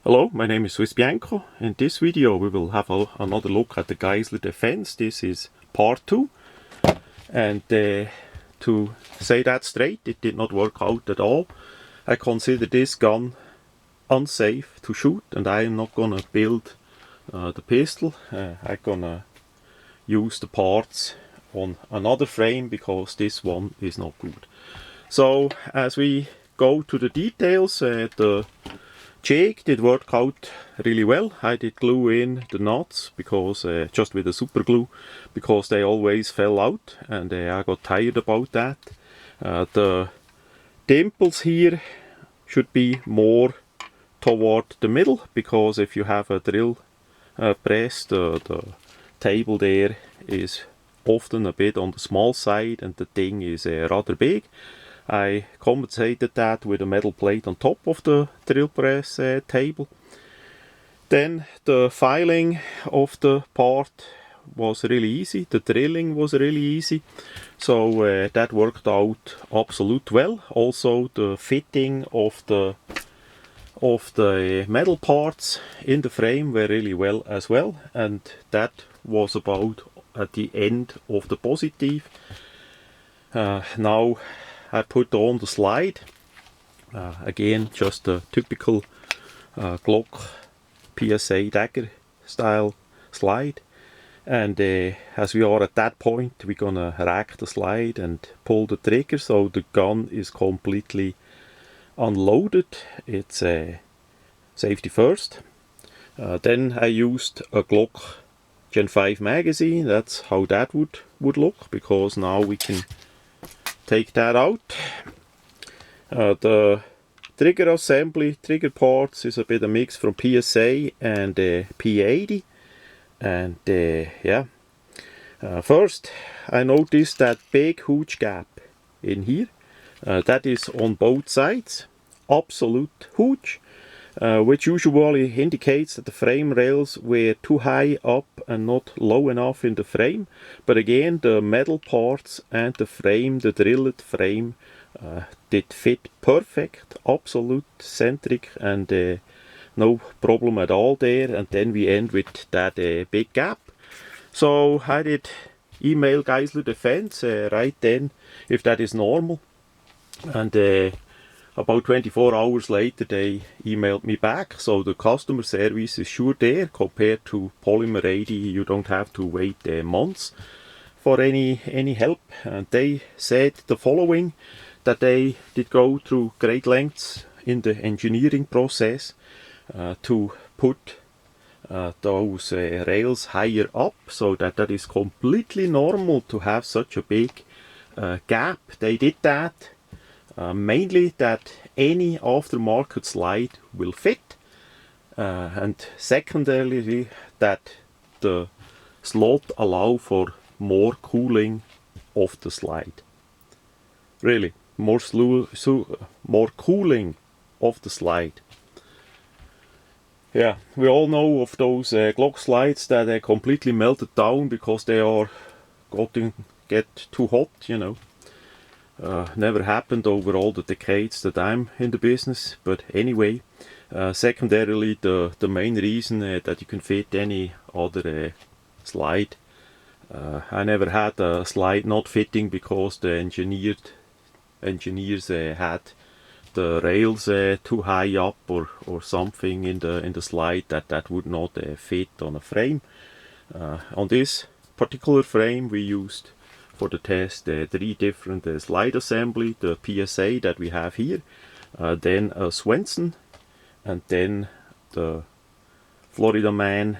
Hello, my name is Swiss Bianco. In this video we will have another look at the Geisler defense. This is part 2, and to say that straight, it did not work out at all. I consider this gun unsafe to shoot, and I am not gonna build the pistol. I'm gonna use the parts on another frame because this one is not good. So as we go to the details, the jig did work out really well. I did glue in the nuts because just with the super glue, because they always fell out, and I got tired about that. The dimples here should be more toward the middle, because if you have a drill press, the table there is often a bit on the small side and the thing is rather big. I compensated that with a metal plate on top of the drill press table. Then the filing of the part was really easy, the drilling was really easy, so that worked out absolutely well. Also the fitting of the metal parts in the frame were really well as well, and that was about at the end of the positive. Now I put on the slide, again just a typical Glock PSA dagger style slide, and as we are at that point, we're gonna rack the slide and pull the trigger so the gun is completely unloaded. It's safety first. Then I used a Glock Gen 5 magazine. That's how that would look, because now we can take that out. The trigger assembly, trigger parts is a bit of a mix from PSA and P80, and yeah. First I noticed that big huge gap in here. That is on both sides, absolute huge, which usually indicates that the frame rails were too high up and not low enough in the frame. But again, the metal parts and the frame, the drilled frame, did fit perfect, absolute centric, and no problem at all there. And then we end with that big gap. So I did email Geisler Defense right then if that is normal, and about 24 hours later they emailed me back. So the customer service is sure there. Compared to Polymer 80, you don't have to wait months for any help. And they said the following, that they did go through great lengths in the engineering process to put those rails higher up, so that is completely normal to have such a big gap. They did that mainly that any aftermarket slide will fit, and secondarily that the slot allow for more cooling of the slide. Really, more cooling of the slide. Yeah, we all know of those Glock slides that are completely melted down because they are get too hot, you know. Never happened over all the decades that I'm in the business, but anyway, secondarily the main reason that you can fit any other slide. I never had a slide not fitting because the engineers had the rails too high up or something in the slide that would not fit on a frame. On this particular frame we used for the test 3 different slide assembly, the PSA that we have here, then a Swenson, and then the Florida Man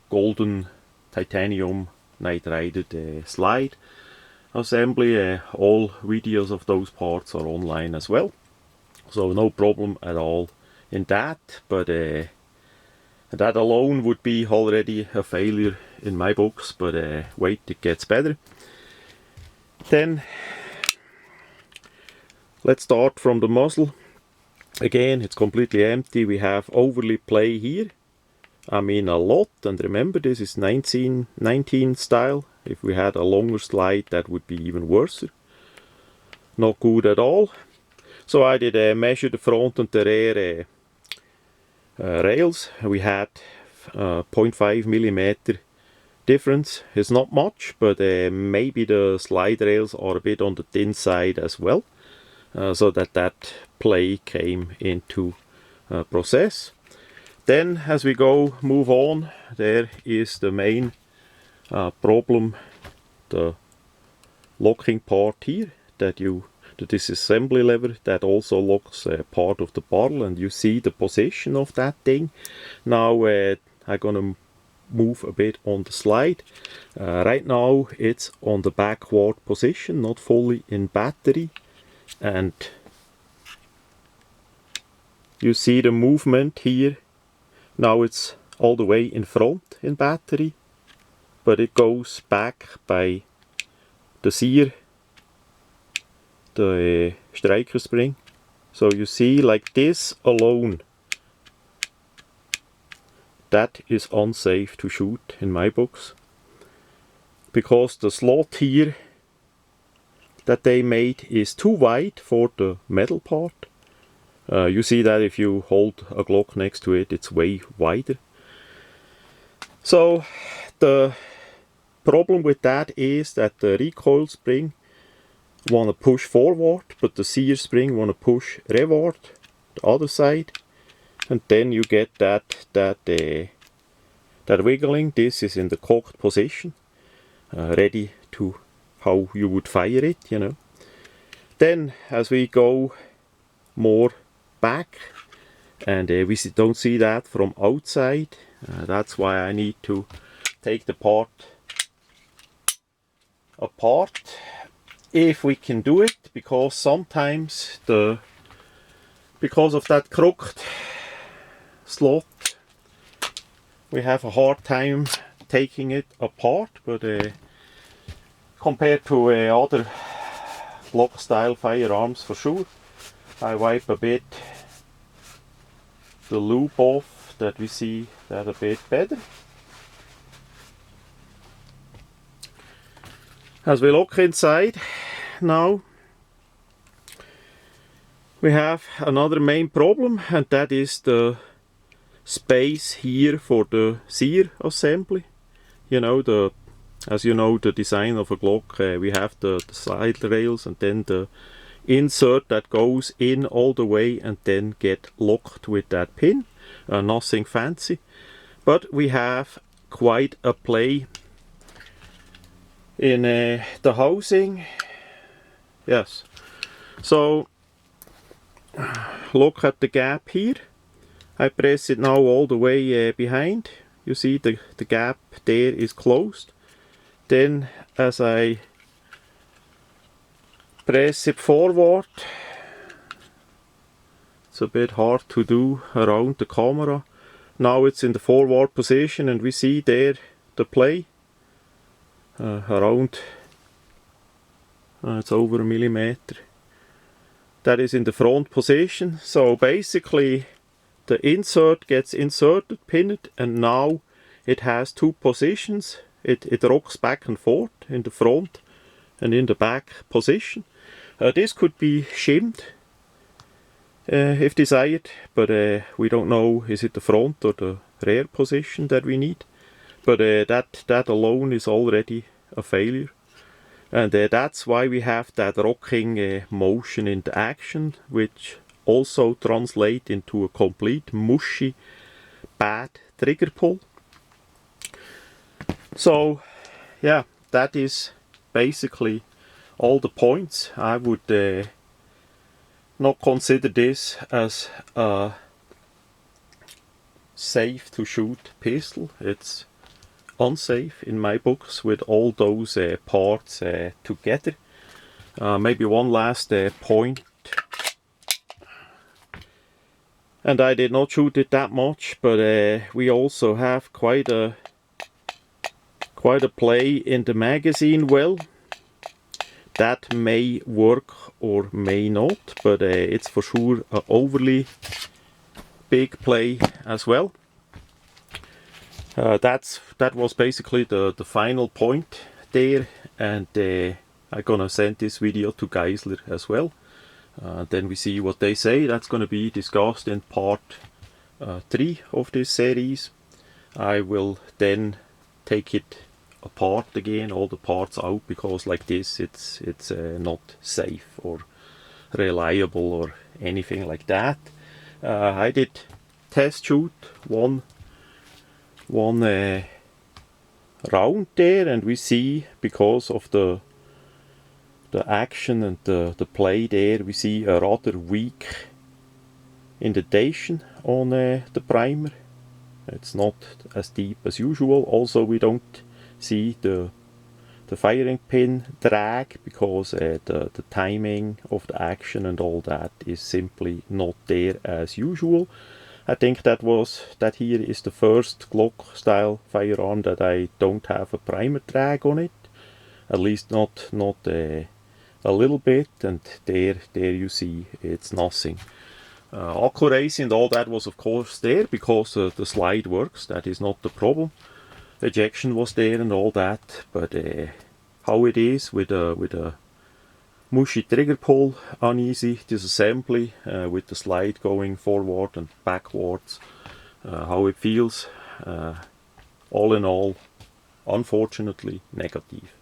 golden titanium nitrided slide assembly. All videos of those parts are online as well, so no problem at all in that, but that alone would be already a failure in my books, but wait, it gets better. Then let's start from the muzzle. Again, it's completely empty. We have overlay play here, I mean a lot, and remember this is 1919 style. If we had a longer slide that would be even worse. Not good at all. So I did measure the front and the rear rails. We had 0.5 millimeter difference. It's not much, but maybe the slide rails are a bit on the thin side as well, so that play came into process. Then as we move on, there is the main problem, the locking part here, that this assembly lever that also locks part of the bottle, and you see the position of that thing. Now I'm gonna move a bit on the slide. Right now it's on the backward position, not fully in battery, and you see the movement here. Now it's all the way in front in battery, but it goes back by the sear, the striker spring. So you see, like this alone, that is unsafe to shoot in my books, because the slot here that they made is too wide for the metal part. You see that if you hold a Glock next to it, it's way wider. So the problem with that is that the recoil spring want to push forward, but the sear spring want to push reward, the other side, and then you get that wiggling. This is in the cocked position, ready to how you would fire it, you know. Then as we go more back, and we don't see that from outside, that's why I need to take the part apart, if we can do it, because sometimes because of that crooked slot we have a hard time taking it apart. But compared to other Glock style firearms, for sure, I wipe a bit the lube off, that we see that a bit better. As we look inside now, we have another main problem, and that is the space here for the sear assembly. You know, as you know, the design of a Glock, we have the side rails and then the insert that goes in all the way and then get locked with that pin. Nothing fancy, but we have quite a play in the housing. Yes, so look at the gap here. I press it now all the way behind. You see the gap there is closed. Then as I press it forward, it's a bit hard to do around the camera. Now it's in the forward position, and we see there the play around, it's over a millimeter. That is in the front position. So basically the insert gets inserted, pinned, and now it has two positions. It rocks back and forth in the front and in the back position. This could be shimmed if desired, but we don't know, is it the front or the rear position that we need. But that alone is already a failure, and that's why we have that rocking motion in the action, which also translate into a complete mushy, bad trigger pull. So yeah, that is basically all the points. I would not consider this as a safe to shoot pistol. It's unsafe in my books with all those parts together. Maybe one last point, and I did not shoot it that much, but we also have quite a play in the magazine well. That may work or may not, but it's for sure an overly big play as well. That was basically the final point there, and I'm gonna send this video to Geisler as well. Then we see what they say. That's gonna be discussed in part 3 of this series. I will then take it apart again, all the parts out, because like this it's not safe or reliable or anything like that. I did test shoot one round there, and we see, because of the action and the play there, we see a rather weak indentation on the primer. It's not as deep as usual. Also, we don't see the firing pin drag, because the timing of the action and all that is simply not there as usual. I think that here is the first Glock style firearm that I don't have a primer drag on it, at least not a little bit, and there you see it's nothing. Accuracy and all that was of course there, because the slide works. That is not the problem. Ejection was there and all that, but how it is with a mushy trigger pull, uneasy disassembly, with the slide going forward and backwards, how it feels, all in all, unfortunately negative.